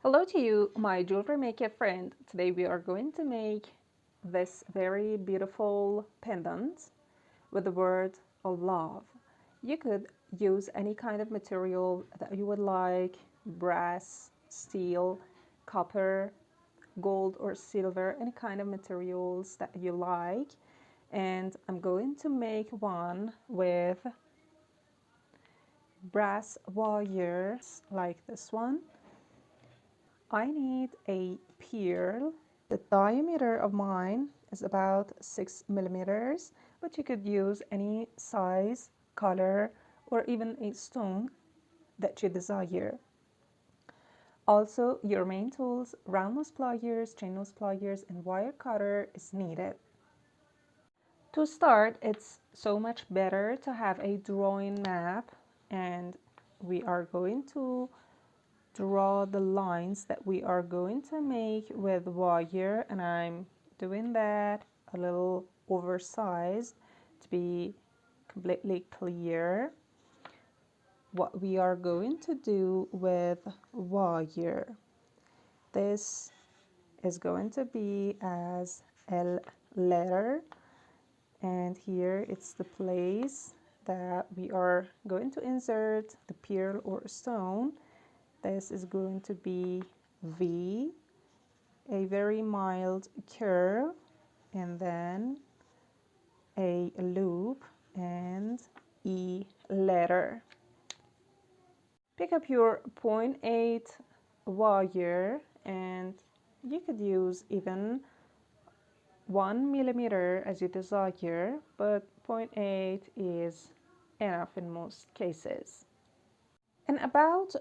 Hello to you, my jewelry maker friend. Today we are going to make this very beautiful pendant with the word of love. You could use any kind of material that you would like: brass, steel, copper, gold or silver, any kind of materials that you like. And I'm going to make one with brass wires like this one. I need a pearl. The diameter of mine is about 6 millimeters, but you could use any size, color, or even a stone that you desire. Also, your main tools: round nose pliers, chain nose pliers, and wire cutter is needed. To start, it's so much better to have a drawing map, and we are going to draw the lines that we are going to make with wire, and I'm doing that a little oversized to be completely clear what we are going to do with wire. This is going to be as L letter, and here it's the place that we are going to insert the pearl or stone. This is going to be V, a very mild curve, and then a loop and E letter. Pick up your 0.8 wire, and you could use even 1 millimeter as you desire, but 0.8 is enough in most cases. And about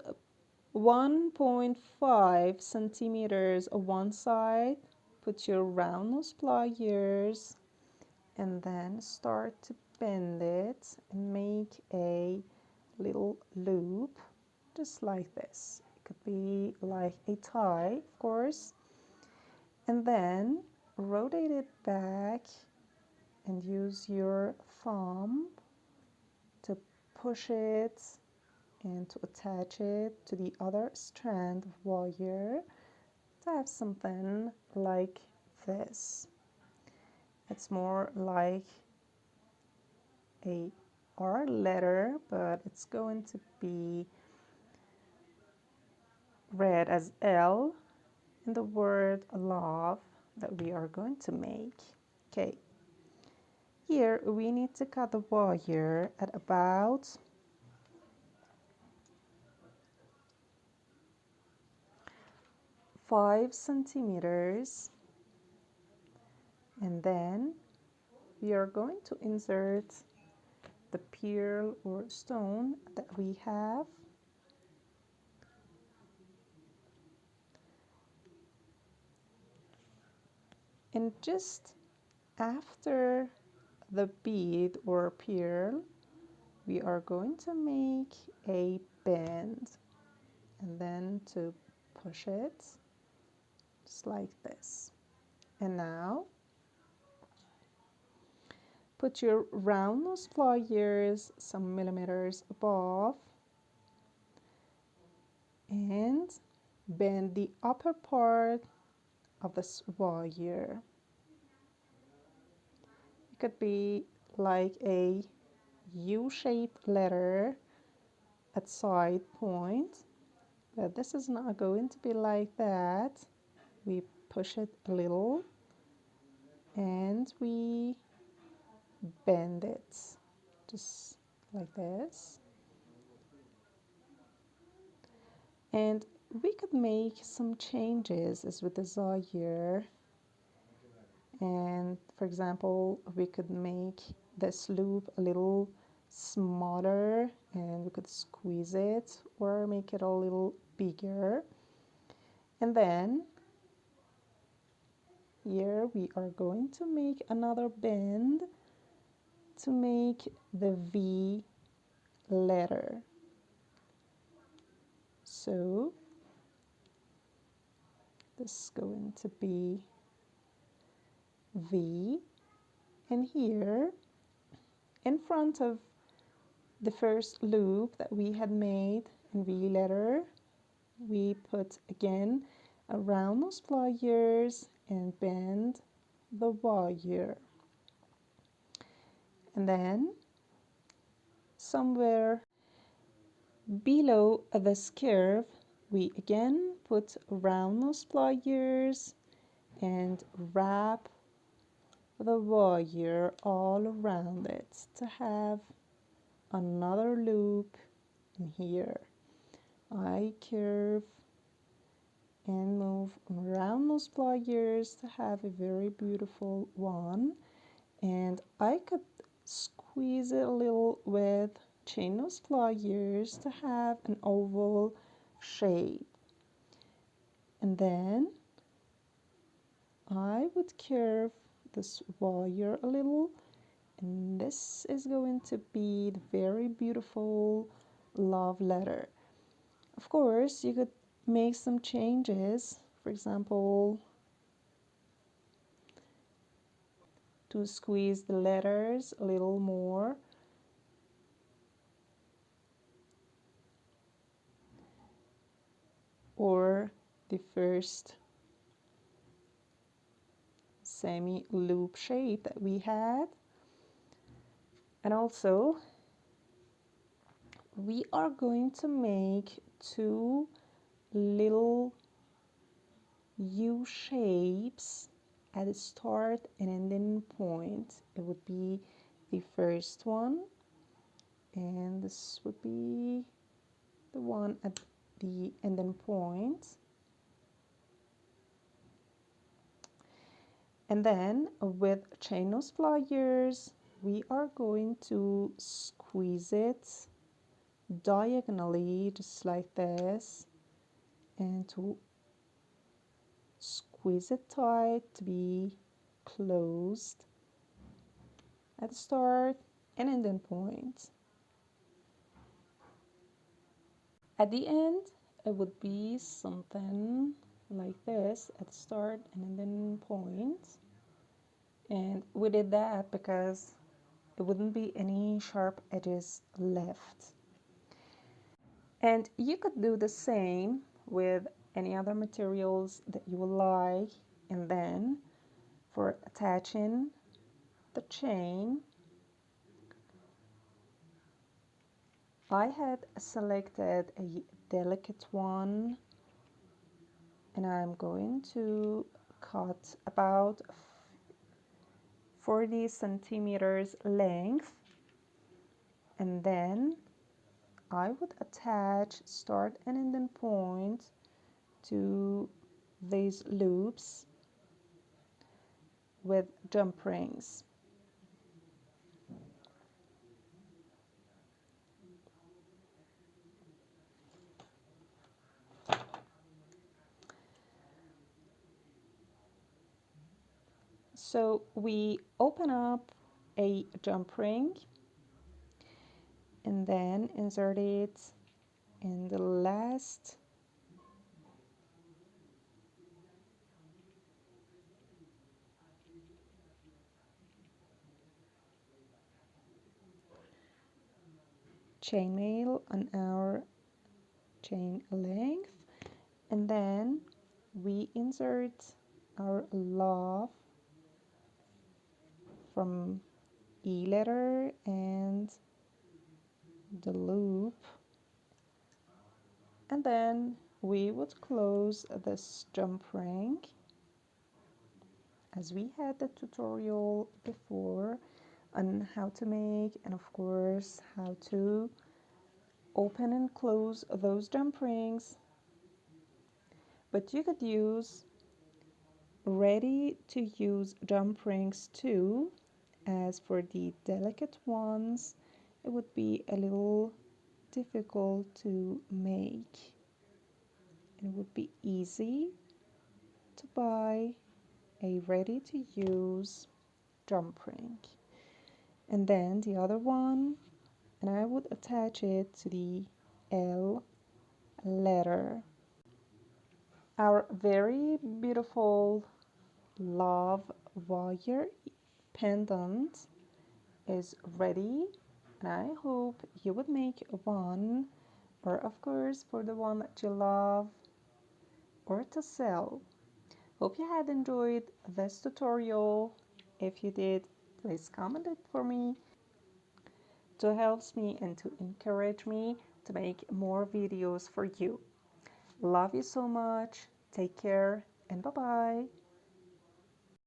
1.5 centimeters on one side, put your round nose pliers and then start to bend it and make a little loop just like this. It could be like a tie, of course, and then rotate it back and use your thumb to push it and to attach it to the other strand of wire to have something like this. It's more like a R letter, but it's going to be read as L in the word love that we are going to make. Okay, here we need to cut the wire at about 5 centimeters, and then we are going to insert the pearl or stone that we have, and just after the bead or pearl we are going to make a bend and then to push it just like this. And now put your round nose pliers some millimeters above and bend the upper part of this wire. It could be like a U-shaped letter at side point, but this is not going to be like that. We push it a little and we bend it just like this. And we could make some changes as we desire. And for example, we could make this loop a little smaller and we could squeeze it or make it a little bigger. And then here we are going to make another bend to make the V letter. So this is going to be V, and here in front of the first loop that we had made in V letter, we put again around those pliers and bend the wire. And then somewhere below this curve, we again put around those pliers and wrap the wire all around it to have another loop in here. I curve and move around those pliers to have a very beautiful one, and I could squeeze it a little with chain nose pliers to have an oval shape. And then I would curve this wire a little, and this is going to be the very beautiful love letter. Of course, you could make some changes, for example, to squeeze the letters a little more, or the first semi loop shape that we had. And also we are going to make two little U shapes at the start and ending point. It would be the first one, and this would be the one at the ending point. And then with chain nose pliers, we are going to squeeze it diagonally, just like this, and to squeeze it tight to be closed at the start and ending point. At the end, it would be something like this at the start and ending point. And we did that because there wouldn't be any sharp edges left. And you could do the same with any other materials that you would like. And then for attaching the chain, I had selected a delicate one, and I'm going to cut about 40 centimeters length, and then I would attach start and ending point to these loops with jump rings. So we open up a jump ring and then insert it in the last chainmail on our chain length, and then we insert our love from E letter and the loop, and then we would close this jump ring as we had the tutorial before on how to make, and of course how to open and close those jump rings. But you could use ready to use jump rings too, as for the delicate ones it would be a little difficult to make. It would be easy to buy a ready to use jump ring. And then the other one, and I would attach it to the L letter. Our very beautiful love wire pendant is ready, and I hope you would make one, or of course for the one that you love, or to sell. Hope you had enjoyed this tutorial. If you did, please comment it for me. To help me and to encourage me to make more videos for you. Love you so much. Take care and bye-bye.